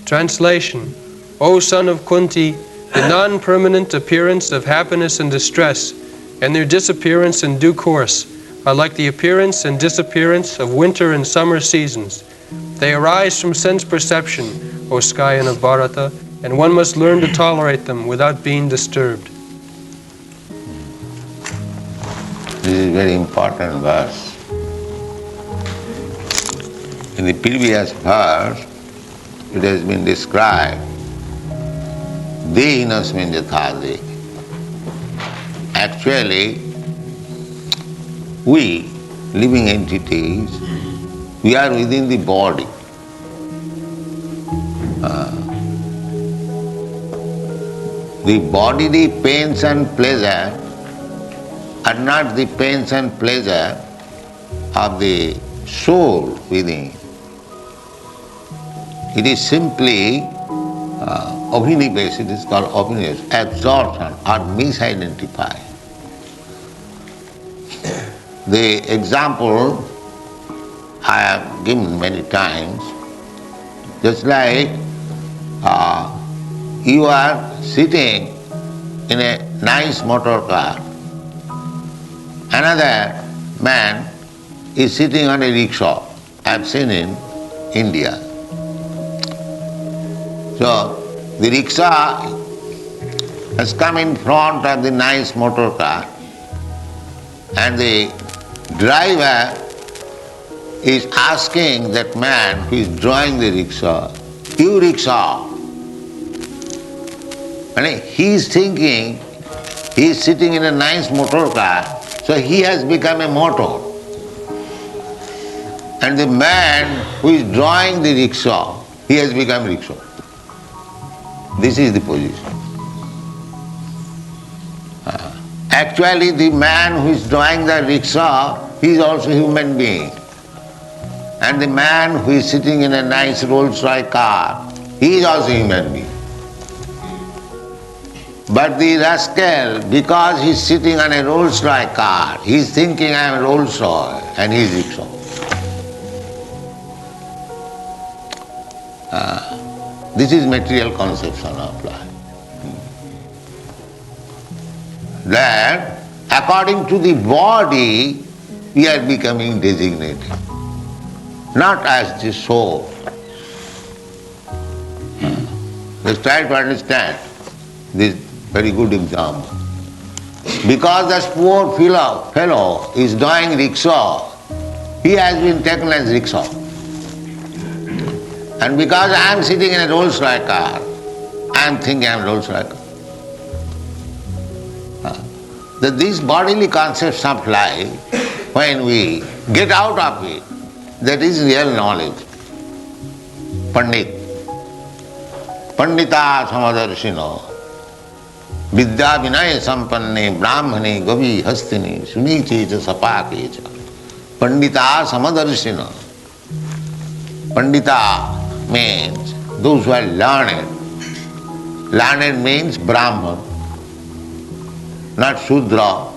Translation: O son of Kunti, the non-permanent appearance of happiness and distress, and their disappearance in due course, are like the appearance and disappearance of winter and summer seasons. They arise from sense perception, O scion of Bharata, and one must learn to tolerate them without being disturbed. This is a very important verse. In the previous verse, it has been described, dehinasmin jathade. Actually, we, living entities, we are within the body. The bodily pains and pleasure are not the pains and pleasure of the soul within. It is simply abhinibes, it is called abhinibes, absorption or misidentified. The example I have given many times, just like you are sitting in a nice motor car, another man is sitting on a rickshaw. I have seen in India. So the rickshaw has come in front of the nice motor car, and the driver is asking that man who is drawing the rickshaw, "You rickshaw." And he is thinking he is sitting in a nice motor car, so he has become a motor. And the man who is drawing the rickshaw, he has become rickshaw. This is the position. Actually, the man who is drawing the rickshaw, he is also a human being. And the man who is sitting in a nice Rolls-Royce car, he is also a human being. But the rascal, because he is sitting on a Rolls-Royce car, he is thinking I am Rolls-Royce and he is rickshaw. This is material conception of life. That according to the body, we are becoming designated, not as the soul. Let's try to understand this very good example. Because this poor fellow is drawing rickshaw, he has been taken as rickshaw. And because I am sitting in a Rolls-Royce car, I am thinking I am Rolls-Royce car. That these bodily concepts of life, when we get out of it, that is real knowledge. Pandit. Pandita samadarshino. Vidya vinaya sampanne brahmane gavi hastini sunichecha sapakecha. Pandita samadarshino. Pandita means those who are learned. Learned means Brahman, not Shudra.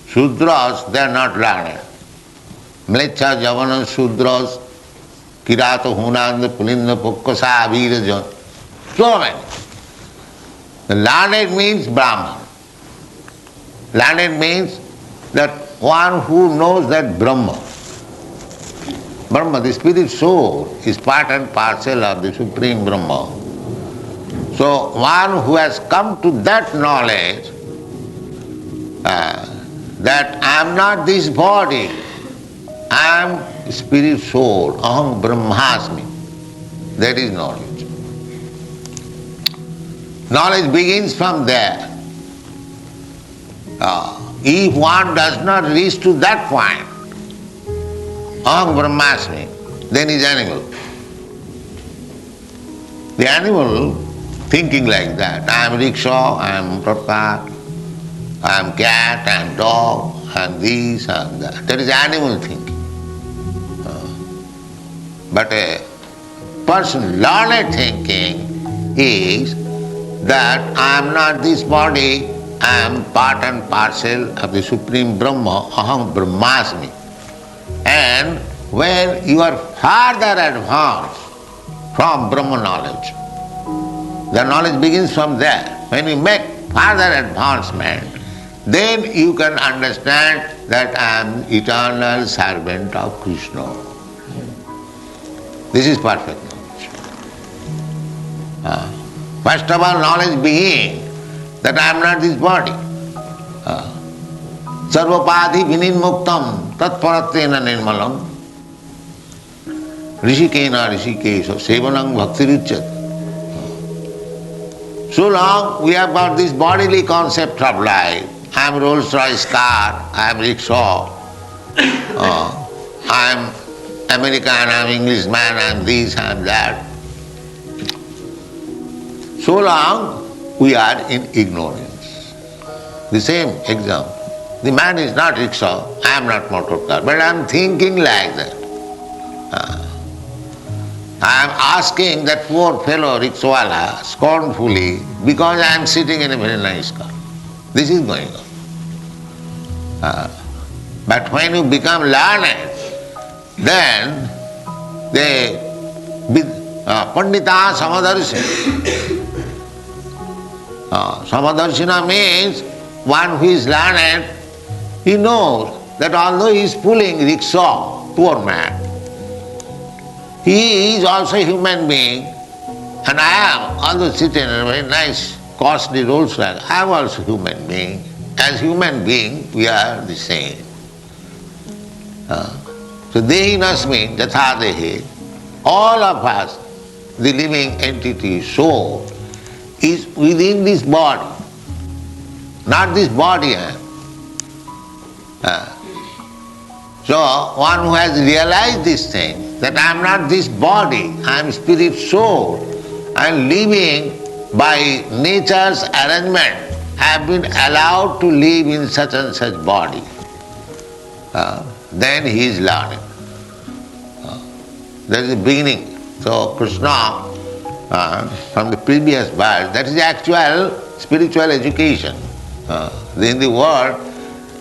Shudras, they are not learned. Mlecha, Javana, Shudras, Kirata, Hunanda, Pulinda, Pukkasa, Virajan, so many. The learned means Brahman. Learned means that one who knows that Brahma. Brahma, the spirit soul, is part and parcel of the Supreme Brahma. So one who has come to that knowledge, that I am not this body, I am spirit soul, aham brahmasmi. That is knowledge. Knowledge begins from there. If one does not reach to that point, aham brahmasmi, then he is animal. The animal thinking like that, I am rickshaw, I am motor car, I am cat, I am dog, I am this, I am that. That is animal thinking. But a person learned thinking is that I am not this body, I am part and parcel of the Supreme Brahma, aham brahmasmi. And when you are farther advanced from Brahma knowledge. The knowledge begins from there. When you make further advancement, then you can understand that I am eternal servant of Krishna. This is perfect knowledge. First of all, knowledge begins that I am not this body. Sarvapadhi vininmuktam tatparatena nirmalam rishikena rishikesha sevanam bhaktiruchyate. So long we have got this bodily concept of life. I am Rolls Royce car, I am rickshaw, I am American, I am Englishman, I am this, I am that. So long we are in ignorance. The same example. The man is not rickshaw, I am not motor car, but I am thinking like that. I am asking that poor fellow rickshawala scornfully because I am sitting in a very nice car. This is going on. But when you become learned, then the Pandita Samadarshina. Samadarshina means one who is learned, he knows that although he is pulling rickshaw, poor man, he is also a human being, and I am, although sitting in a very nice, costly Rolls Royce, I am also a human being. As human being, we are the same. So dehinasmin yatha dehe, all of us, the living entity, soul, is within this body, not this body. So one who has realized this thing, that I am not this body, I am spirit soul, I am living by nature's arrangement, I have been allowed to live in such and such body. Then he is learning. That is the beginning. So Krishna, from the previous verse, that is actual spiritual education. In the world,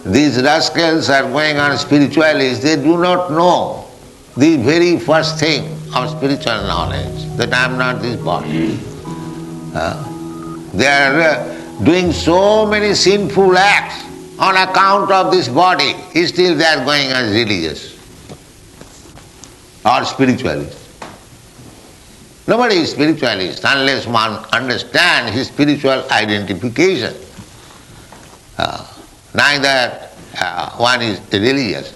these rascals are going on spiritualists, they do not know the very first thing of spiritual knowledge, that I am not this body. They are doing so many sinful acts on account of this body, still they are going as religious or spiritualist. Nobody is spiritualist unless one understands his spiritual identification. Neither one is religious.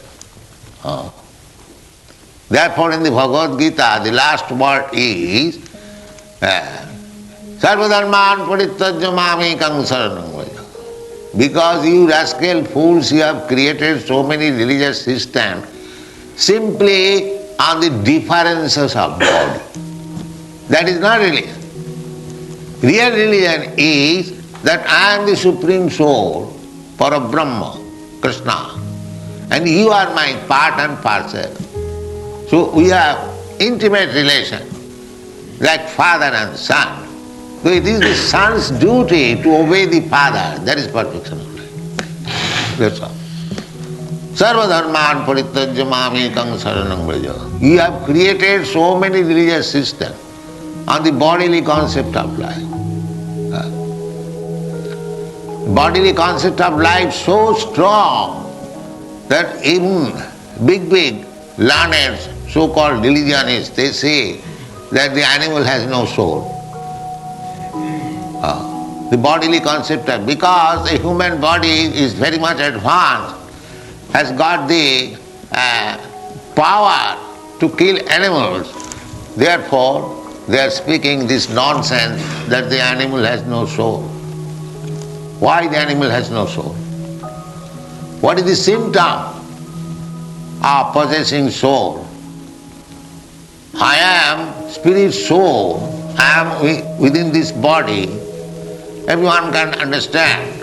Therefore in the Bhagavad Gita, the last word is Sarvadharman parityajya mamekam saranam vraja. Because you rascal fools, you have created so many religious systems simply on the differences of body. That is not religion. Real religion is that I am the Supreme Soul, Parabrahma, Krishna, and you are my part and parcel. So we have intimate relation, like father and son. So it is the son's duty to obey the father. That is perfection of life. That's all. Sarvadharman parityajya mamekam saranam vraja. You have created so many religious systems on the bodily concept of life. Bodily concept of life so strong that even big learned so-called religionists, they say that the animal has no soul. The bodily concept of, because a human body is very much advanced, has got the power to kill animals, therefore they are speaking this nonsense that the animal has no soul. Why the animal has no soul? What is the symptom of possessing soul? I am spirit soul, I am within this body. Everyone can understand.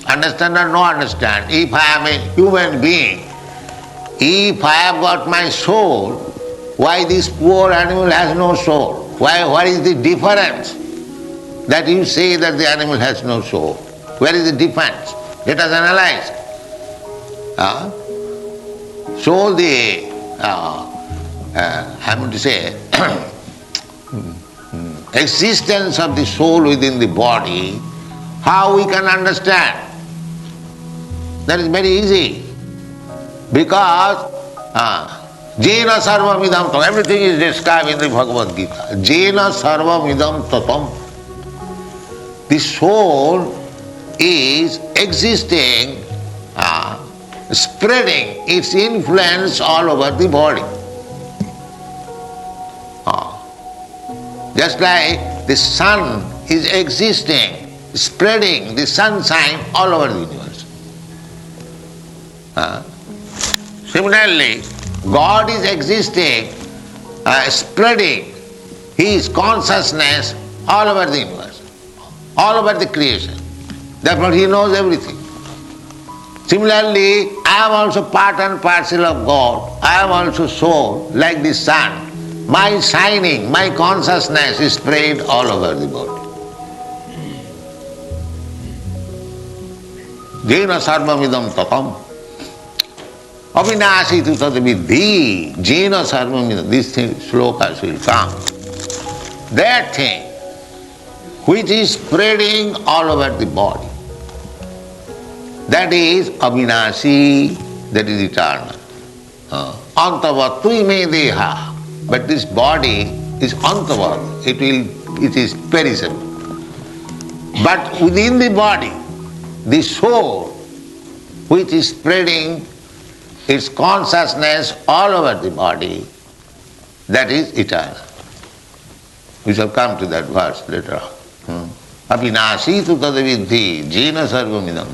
Understand or no understand? If I am a human being, if I have got my soul, why this poor animal has no soul? What is the difference that you say that the animal has no soul? Where is the difference? Let us analyze. So the I mean to say, existence of the soul within the body, how we can understand? That is very easy. Because Jena sarvam idam tatam, everything is described in the Bhagavad Gita. Jena sarvam idam tatam. The soul is existing, spreading its influence all over the body. Just like the sun is existing, spreading the sunshine all over the universe. Similarly, God is existing, spreading His consciousness all over the universe, all over the creation. Therefore He knows everything. Similarly, I am also part and parcel of God. I am also soul, like the sun. My shining, my consciousness is spread all over the body. Jena sarvamidam tatam. Avinasi tu tat vidhi. Jena sarvamidam. This thing, shlokas will come. That thing which is spreading all over the body, that is avinasi, that is eternal. Antavat me deha. But this body is antavat, it is perishable. But within the body, the soul, which is spreading its consciousness all over the body, that is eternal. We shall come to that verse later on. Apinasi tu tadavidhi, jena sarvamidam.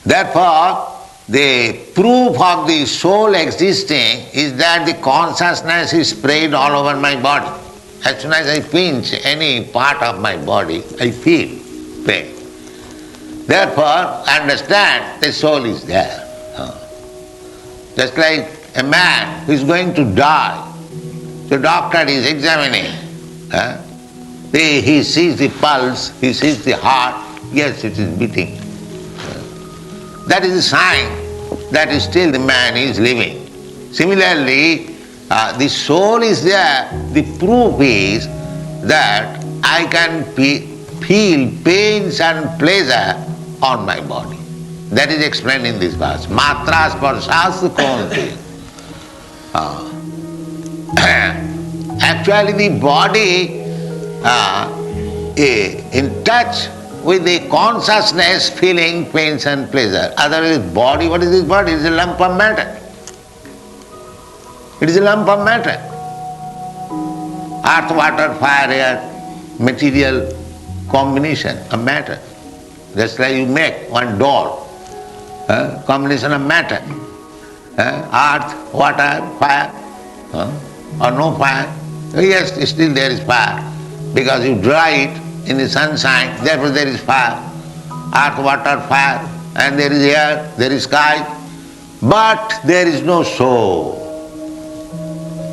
Therefore, the proof of the soul existing is that the consciousness is spread all over my body. As soon as I pinch any part of my body, I feel pain. Therefore, understand the soul is there. Just like a man who is going to die, the doctor is examining. He sees the pulse, he sees the heart, yes, it is beating. That is a sign that still the man is living. Similarly, the soul is there. The proof is that I can feel pains and pleasure on my body. That is explained in this verse. Matra-sparsas kaunteya. Actually, the body in touch with the consciousness feeling pains and pleasure. Otherwise, body, what is this body? It is a lump of matter. It is a lump of matter. Earth, water, fire, air, material combination of matter. Just like you make one doll, combination of matter. Earth, water, fire, or no fire. Yes, still there is fire, because you dry it in the sunshine, therefore there is fire. Earth, water, fire, and there is air, there is sky, but there is no soul.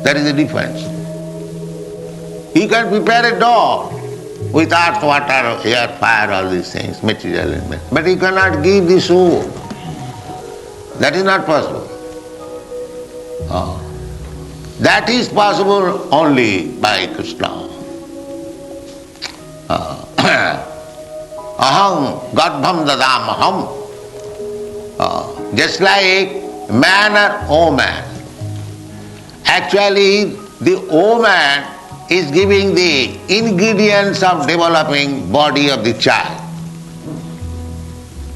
That is the difference. You can prepare a doll with earth, water, air, fire, all these things, material elements, but you cannot give the soul. That is not possible. That is possible only by Krishna. Aham garbham dadamaham. Just like man or woman. Actually, the woman is giving the ingredients of developing body of the child.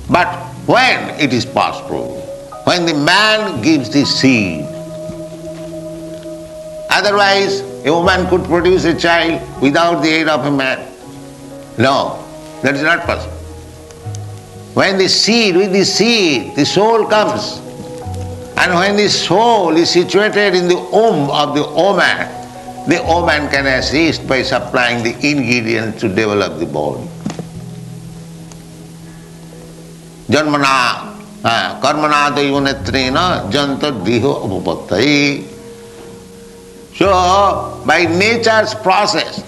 But when it is possible, when the man gives the seed, otherwise a woman could produce a child without the aid of a man. No, that is not possible. When the seed, with the seed, the soul comes. And when the soul is situated in the womb of the woman can assist by supplying the ingredients to develop the body. Janmana, karmana daivanetrena janta diho upapattai. So, by nature's process,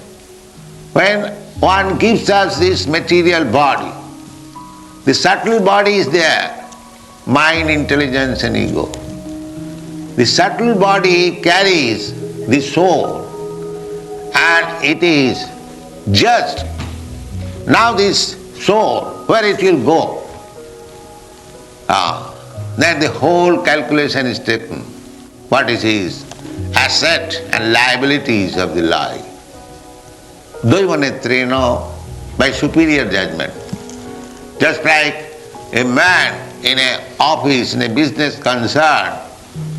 when one gives us this material body, the subtle body is there, mind, intelligence and ego. The subtle body carries the soul and it is judged. Now this soul, where it will go? Then the whole calculation is taken. What is his asset and liabilities of the life? Dvaivanetreno, by superior judgment. Just like a man in an office, in a business concern,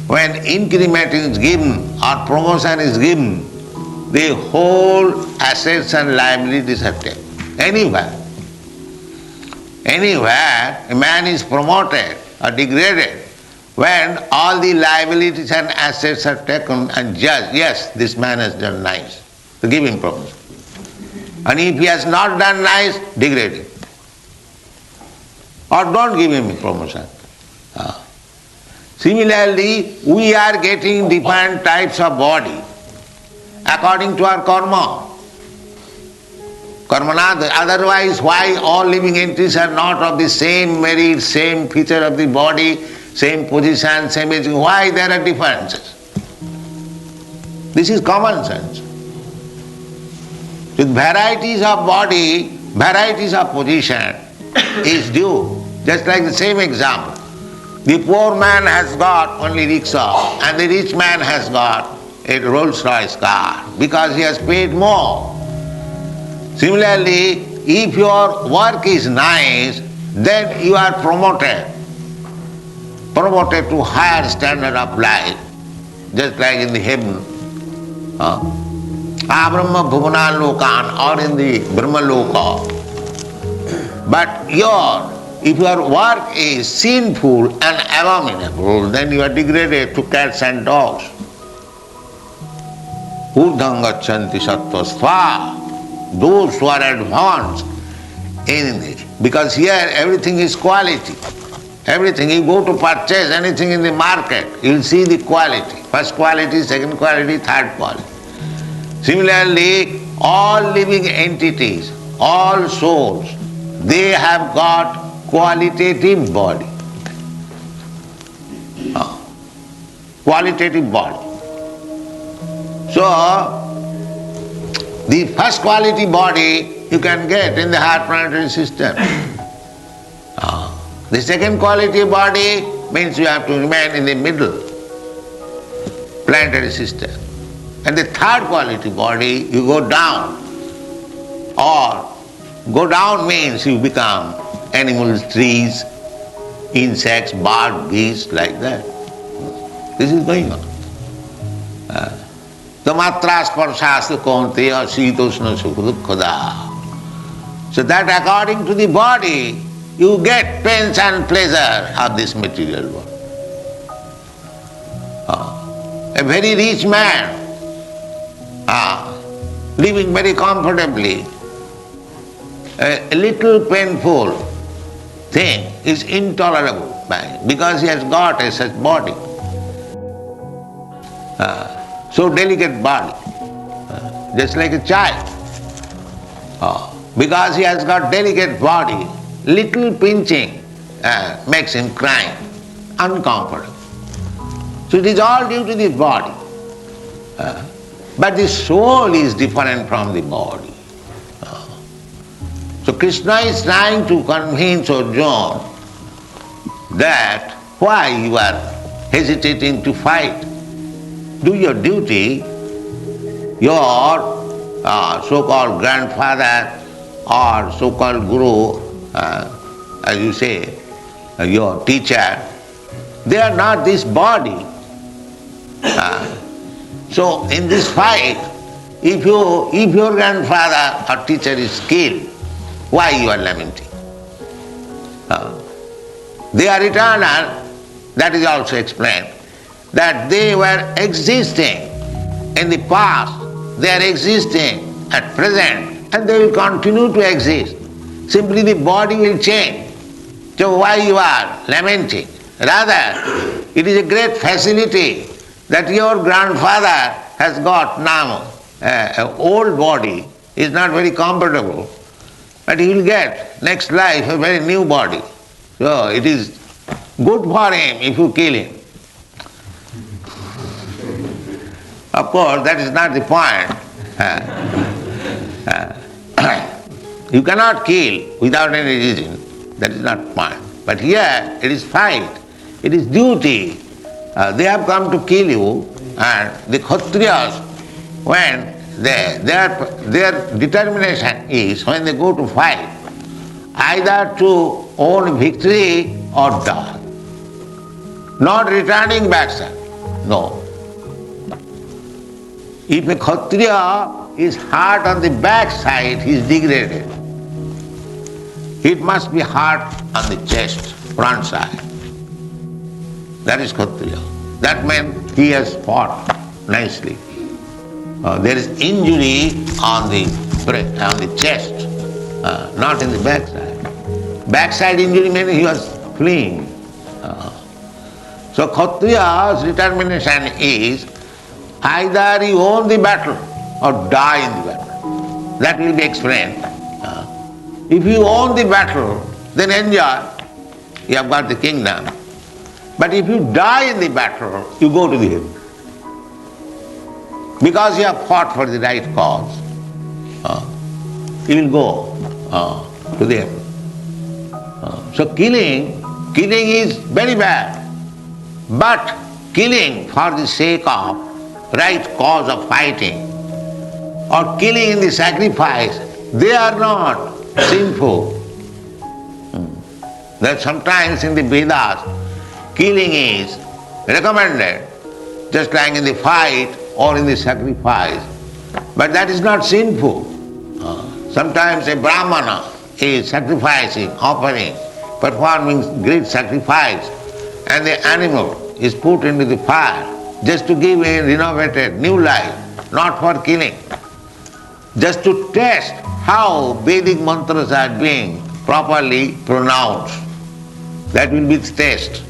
when increment is given or promotion is given, the whole assets and liabilities are taken. Anywhere a man is promoted or degraded, when all the liabilities and assets are taken and judged, yes, this man has done nice, to give him promotion. And if he has not done nice, degrade him. Or don't give him promotion. Similarly, we are getting different types of body according to our karma. Karmana, otherwise why all living entities are not of the same merit, same feature of the body, same position, same age? Why there are differences? This is common sense. With varieties of body, varieties of position is due. Just like the same example. The poor man has got only rickshaw and the rich man has got a Rolls-Royce car because he has paid more. Similarly, if your work is nice, then you are promoted to higher standard of life, just like in the heaven. Abrahma bhuvana lokan, or in the Brahma loka. But if your work is sinful and abominable, then you are degraded to cats and dogs. Urdham gachanti sitosna-sukha-duhkha-dah. Those who are advanced in it. Because here everything is quality. Everything, you go to purchase anything in the market, you will see the quality. First quality, second quality, third quality. Similarly, all living entities, all souls, they have got qualitative body. Qualitative body. So, the first quality body you can get in the heart planetary system. The second quality body means you have to remain in the middle planetary system. And the third quality body, you go down. Or go down means you become animals, trees, insects, birds, beasts, like that. This is going on. The matra-sparsas, kaunteya, sitosna-sukha-duhkha-dah. So that according to the body, you get pains and pleasure of this material world. A very rich man, living very comfortably, a little painful thing is intolerable because he has got such body. So delicate body, just like a child. Because he has got delicate body, little pinching makes him crying, uncomfortable. So it is all due to the body. But the soul is different from the body. So Krishna is trying to convince Arjuna that why you are hesitating to fight. Do your duty. Your so-called grandfather or so-called guru, as you say, your teacher, they are not this body. So in this fight, if your grandfather or teacher is killed, why you are lamenting? They are eternal, that is also explained. That they were existing in the past, they are existing at present, and they will continue to exist. Simply the body will change. So why you are lamenting? Rather, it is a great facility that your grandfather has got now an old body, is not very comfortable, but he will get next life a very new body. So it is good for him if you kill him. Of course, that is not the point. You cannot kill without any reason. That is not the point. But here it is fight. It is duty. They have come to kill you, and the Kshatriyas, when their determination is, when they go to fight, either to own victory or die. Not returning back, sir. No. If a Kshatriya is hurt on the back side, he is degraded. It must be hurt on the chest, front side. That is Kshatriya. That means he has fought nicely. There is injury on the chest, not in the backside. Backside injury means he was fleeing. So Kshatriya's determination is either you own the battle or die in the battle. That will be explained. If you own the battle, then enjoy. You have got the kingdom. But if you die in the battle, you go to the heaven. Because you have fought for the right cause, you will go to the heaven. So killing is very bad. But killing for the sake of right cause of fighting, or killing in the sacrifice, they are not sinful. That sometimes in the Vedas, killing is recommended, just like in the fight or in the sacrifice. But that is not sinful. Sometimes a Brahmana is sacrificing, offering, performing great sacrifice, and the animal is put into the fire just to give a renovated new life, not for killing. Just to test how Vedic mantras are being properly pronounced. That will be the test.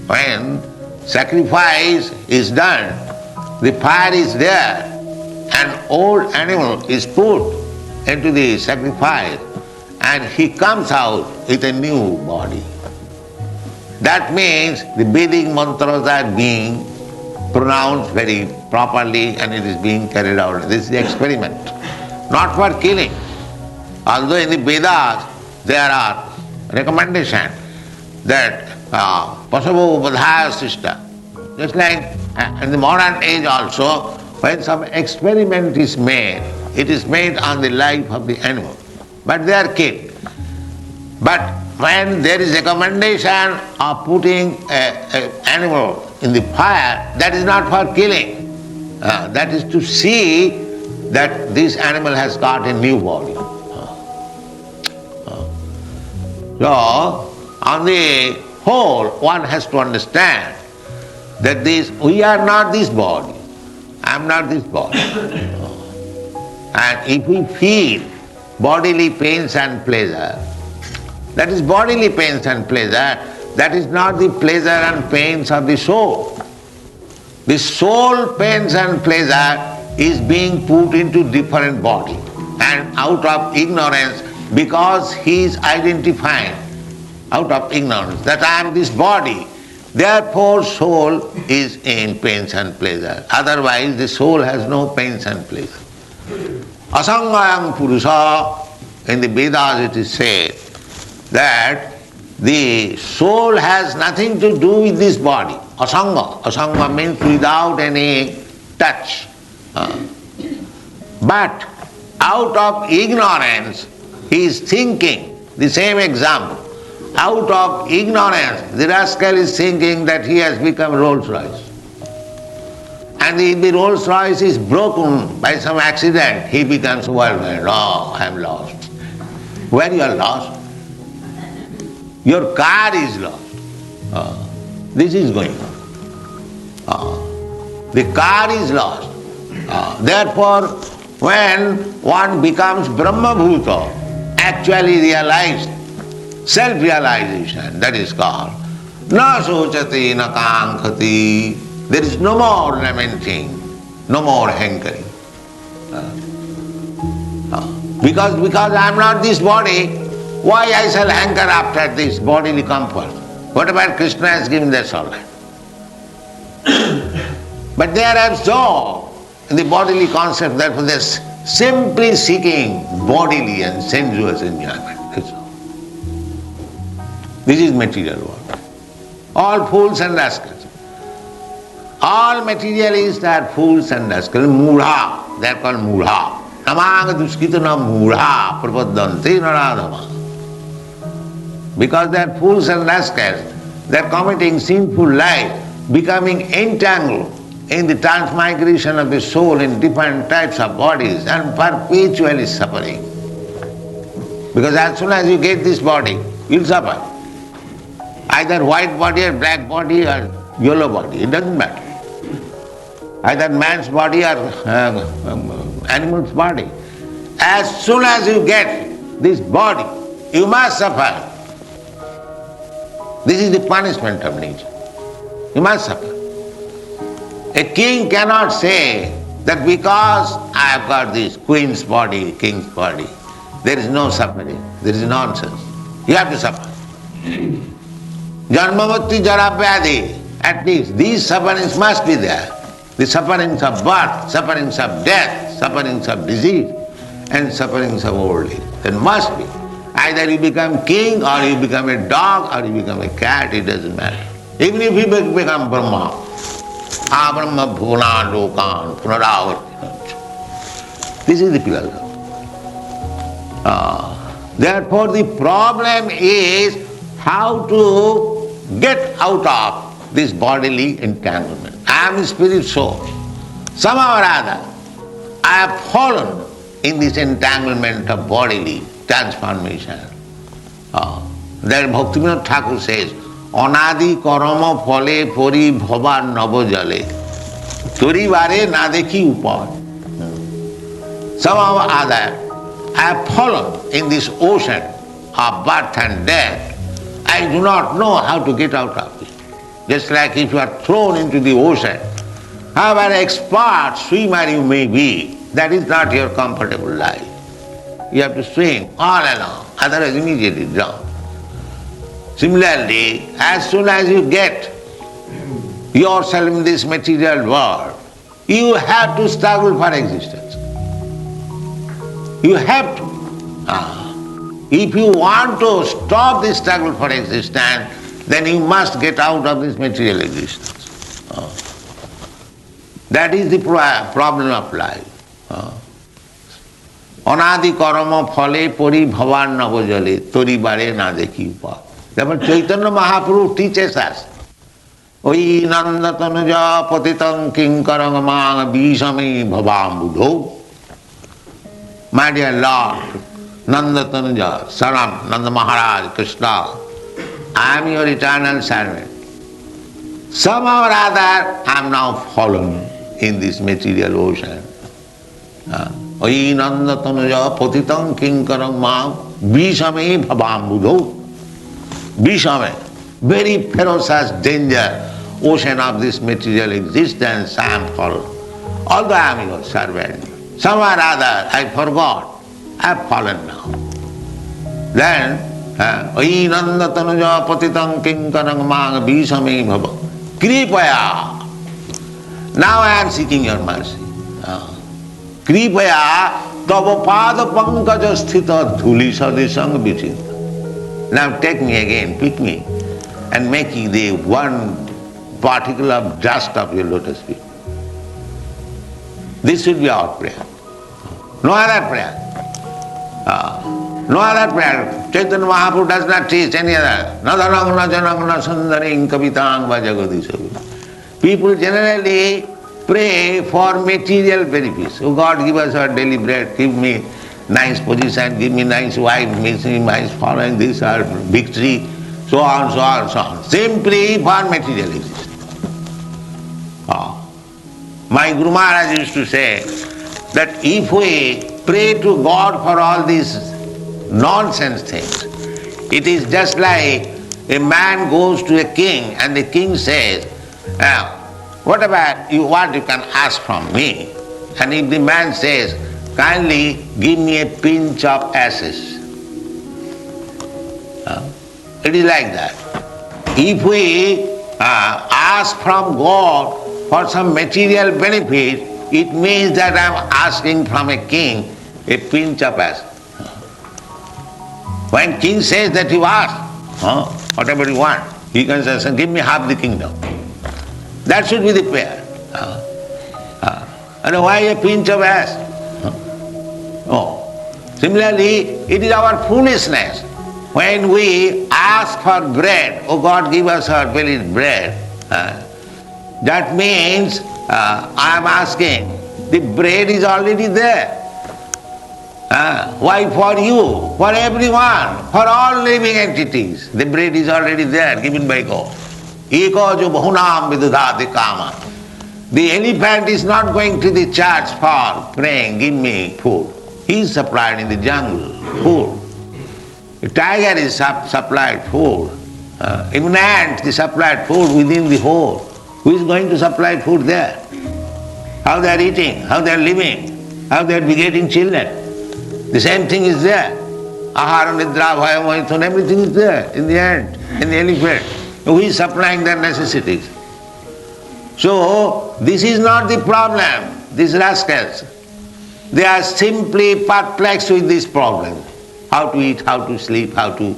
When sacrifice is done, the fire is there, an old animal is put into the sacrifice, and he comes out with a new body. That means the Vedic mantras are being pronounced very properly and it is being carried out. This is the experiment, not for killing. Although in the Vedas there are recommendations that pasavo vadhaya sishta. Just like in the modern age also, when some experiment is made, it is made on the life of the animal, but they are killed. But when there is recommendation of putting an animal in the fire, that is not for killing. That is to see that this animal has got a new body. So, on the whole, one has to understand that we are not this body. I am not this body. And if we feel bodily pains and pleasure, that is bodily pains and pleasure, that is not the pleasure and pains of the soul. The soul pains and pleasure is being put into different body, and out of ignorance, because he is identifying out of ignorance that I am this body, therefore soul is in pains and pleasure. Otherwise the soul has no pains and pleasure. Asangayam Purusha, in the Vedas it is said that the soul has nothing to do with this body. Asanga. Asanga means without any touch. But out of ignorance he is thinking, the same example, out of ignorance the rascal is thinking that he has become Rolls Royce. And if the Rolls Royce is broken by some accident, he becomes worldwide. Oh, I am lost. Where you are lost? Your car is lost. This is going on. The car is lost. Therefore, when one becomes Brahma-bhuta, actually realized, self-realization, that is called na sochati na kankhati. There is no more lamenting, no more hankering. Because I am not this body, why I shall hanker after this bodily comfort? Whatever Krishna has given, that's all right. But they are absorbed in the bodily concept, therefore they are simply seeking bodily and sensuous enjoyment. That's all. This is material world. All fools and rascals. All materialists are fools and rascals. Mudha, they are called mudha. Namanga duskitana mudha prapaddante naradhama. Because they are fools and rascals, they are committing sinful life, becoming entangled in the transmigration of the soul in different types of bodies and perpetually suffering. Because as soon as you get this body, you'll suffer. Either white body or black body or yellow body, it doesn't matter. Either man's body or animal's body. As soon as you get this body, you must suffer. This is the punishment of nature. You must suffer. A king cannot say that because I have got this queen's body, king's body, there is no suffering, there is nonsense. You have to suffer. Janmamatti jara vyadhi, at least these sufferings must be there. The sufferings of birth, sufferings of death, sufferings of disease, and sufferings of old age. There must be. Either you become king, or you become a dog, or you become a cat, it doesn't matter. Even if you become Brahma, Abrahma bhuna lokan punaravarti. This is the philosophy. Therefore the problem is how to get out of this bodily entanglement. I am a spirit soul. Somehow or other, I have fallen in this entanglement of bodily transformation. There Bhaktivinoda Thakur says, Anadi karama phale pori bhava nava jale tori vare na dekhi upar. Somehow or other, I have fallen in this ocean of birth and death. I do not know how to get out of it. Just like if you are thrown into the ocean, however expert swimmer you may be, that is not your comfortable life. You have to swim all along, otherwise immediately drown. Similarly, as soon as you get yourself in this material world, you have to struggle for existence. You have to. If you want to stop this struggle for existence, then you must get out of this material existence. That is the problem of life. Anadi karama phale pori bhavan navajale tori bare na dekhi upar. Therefore Chaitanya Mahaprabhu teaches us, Oi nandatanuja patitam kinkarangama bishami bhavam buddho. My dear Lord, Nandatanuja, son of Nanda Maharaj, Krishna, I am your eternal servant. Somehow or other, I am now fallen in this material ocean. Oi nandatanuja patitam kinkaram ma bishame bhavam buddho. Bishame, very ferocious danger, ocean of this material existence, I am fallen. Although I am your servant, somehow or other I forgot, I have fallen now. Then, Oi nandatanuja patitam kinkaram ma bishame bhavam. Kripaya. Now I am seeking your mercy. Kripaya tava pada pankaja sthita dhuli sadisang vichinta. Now take me again, pick me, and make the one particle of dust of your lotus feet. This should be our prayer. No other prayer. No other prayer. Chaitanya Mahaprabhu does not teach any other. Nadanang najanang nasandaring kavitang vajagadishavi. People generally pray for material benefits. Oh God, give us our daily bread, give me nice position, give me nice wife, give me nice following, this or victory, so on, so on, so on. Simply for material existence. My Guru Maharaj used to say that if we pray to God for all these nonsense things, it is just like a man goes to a king and the king says, whatever you want you can ask from me. And if the man says, kindly give me a pinch of ashes. It is like that. If we ask from God for some material benefit, it means that I am asking from a king a pinch of acid. When king says that you ask, whatever you want, he can say, give me half the kingdom. That should be the prayer. And why a pinch of acid? No. Similarly, it is our foolishness. When we ask for bread, oh God, give us our belly bread, that means I am asking, the bread is already there. Why for you? For everyone, for all living entities. The bread is already there, given by God. Eko jo bahunam vidudhati kama. The elephant is not going to the church for praying, give me food. He is supplied in the jungle, food. The tiger is supplied food. Even ant is supplied food within the hole. Who is going to supply food there? How they are eating, how they are living, how they are begetting children. The same thing is there. Ahara, nidra, bhaya, mohithun, everything is there in the ant, in the elephant. Who is supplying their necessities? So, this is not the problem, these rascals. They are simply perplexed with this problem. How to eat, how to sleep, how to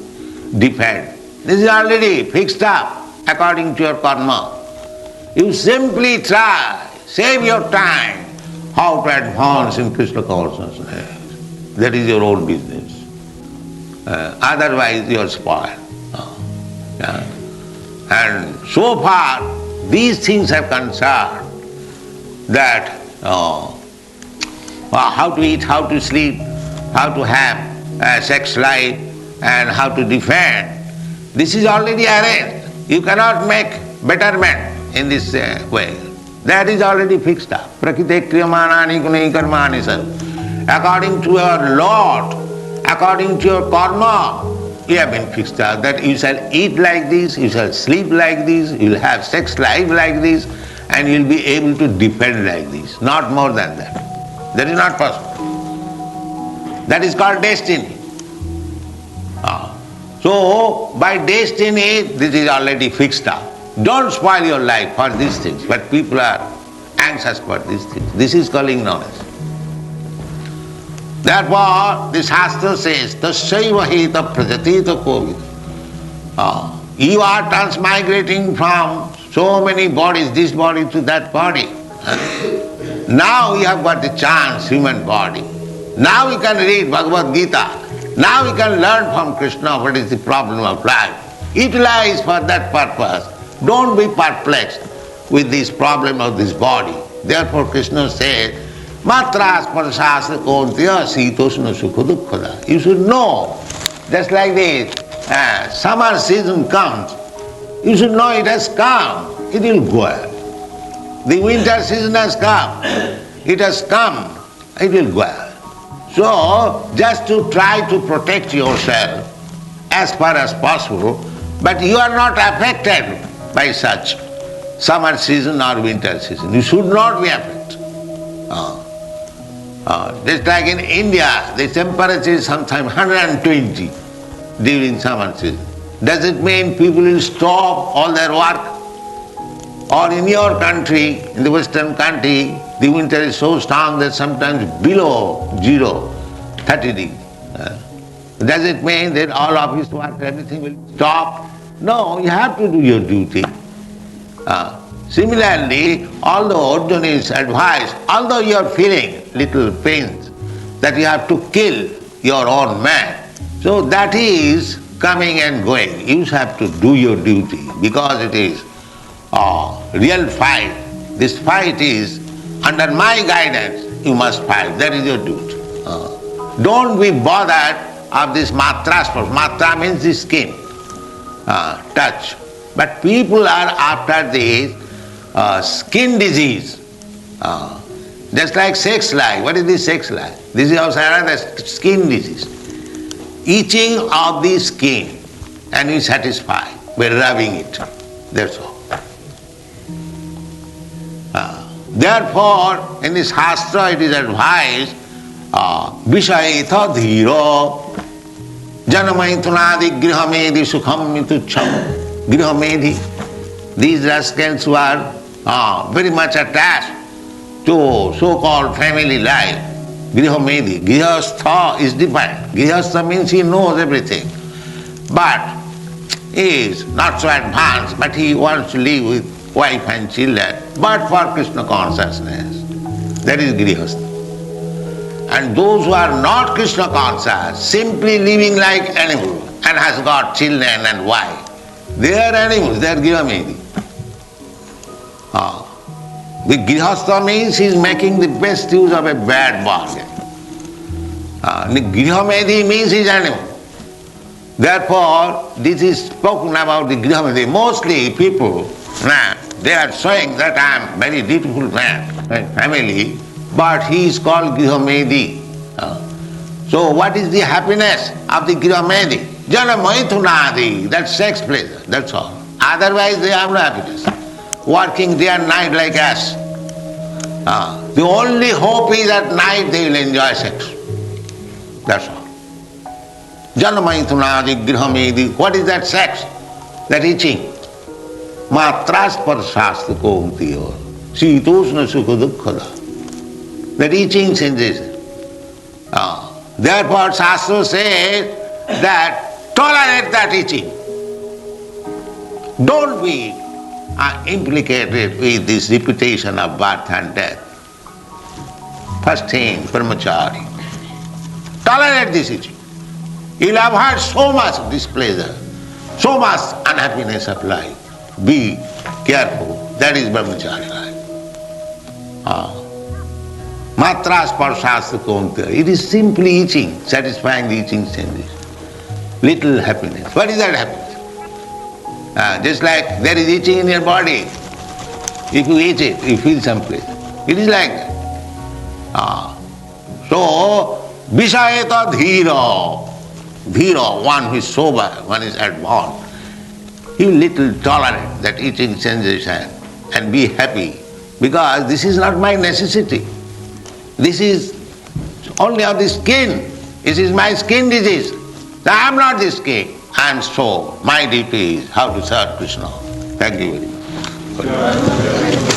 defend. This is already fixed up according to your karma. You simply try, save your time, how to advance in Krishna consciousness. That is your own business. Otherwise you are spoiled. And so far, these things are concerned that how to eat, how to sleep, how to have a sex life, and how to defend. This is already arranged. You cannot make betterment in this way. That is already fixed up. Prakrite kriyamanani gunai karmani sar. According to your lot, according to your karma, you have been fixed up that you shall eat like this, you shall sleep like this, you will have sex life like this, and you will be able to defend like this. Not more than that. That is not possible. That is called destiny. So, by destiny, this is already fixed up. Don't spoil your life for these things, but people are anxious for these things. This is called ignorance. Therefore, the Shastra says, tasyaiva heta prajatita kovida. You are transmigrating from so many bodies, this body to that body. Now you have got the chance, human body. Now you can read Bhagavad Gita. Now you can learn from Krishna what is the problem of life. Utilize for that purpose. Don't be perplexed with this problem of this body. Therefore Krishna says, matra-sparsas kaunteya sitosna-sukha-duhkha-dah. You should know, just like this, summer season comes, you should know it has come, it will go. The winter season has come, it has come, it will go. So, just to try to protect yourself as far as possible, but you are not affected by such summer season or winter season. You should not be affected. Just like in India, the temperature is sometimes 120 during summer season. Does it mean people will stop all their work? Or in your country, in the Western country, the winter is so strong that sometimes below 0, 30 degrees. Does it mean that all office work, everything will stop? No, you have to do your duty. Similarly, although Arjuna is advised, although you are feeling little pains, that you have to kill your own man, so that is coming and going. You have to do your duty because it is a real fight. This fight is under my guidance, you must fight. That is your duty. Don't be bothered of this matra-sparsas. Matra means the skin, touch. But people are after this skin disease, just like sex life. What is this sex life? This is also another skin disease. Itching of the skin, and you satisfy by rubbing it. That's all. Therefore, in this Shastra it is advised, Vishayetha dhiro janamaithunadi grihamedi sukham mitucham. Grihamedi, these rascals who are very much attached to so-called family life. Grihamedi. Grihastha is different. Grihastha means he knows everything, but he is not so advanced, but he wants to live with wife and children, but for Krishna consciousness. That is Grihastha. And those who are not Krishna conscious, simply living like animals and has got children and wife, they are animals, they are Grihamedi. The Grihastha means he is making the best use of a bad bargain. The Grihamedi means he is animal. Therefore, this is spoken about the Grihamedi. Mostly people, they are saying that I am very beautiful man, my family, but he is called Grihamedi. So what is the happiness of the Grihamedi? Janamaithunadi, that's sex pleasure, that's all. Otherwise they have no happiness. Working day and night like us. The only hope is at night they will enjoy sex. That's all. Janamaithunadi, Grihamedi, what is that sex? That itching. Matra-sparsas kaunteya, sitosna-sukha-duhkha-dah. That itching sensation. Therefore Shastra says that tolerate that itching. Don't be implicated with this repetition of birth and death. First thing, brahmachari. Tolerate this itching. You'll avoid so much displeasure, so much unhappiness of life. Be careful. That is brahmachari life. Matra-sparsas kaunteya. It is simply itching, satisfying the itching sensation. Little happiness. What is that happiness? Just like there is itching in your body. If you itch it, you feel some pleasure. It is like that. So, vishayeta dhira. Dhira, one who is sober, one is advanced. He will little tolerate that itching sensation and be happy, because this is not my necessity. This is only of the skin. This is my skin disease. I am not the skin. I am soul. My duty is how to serve Krishna. Thank you very much.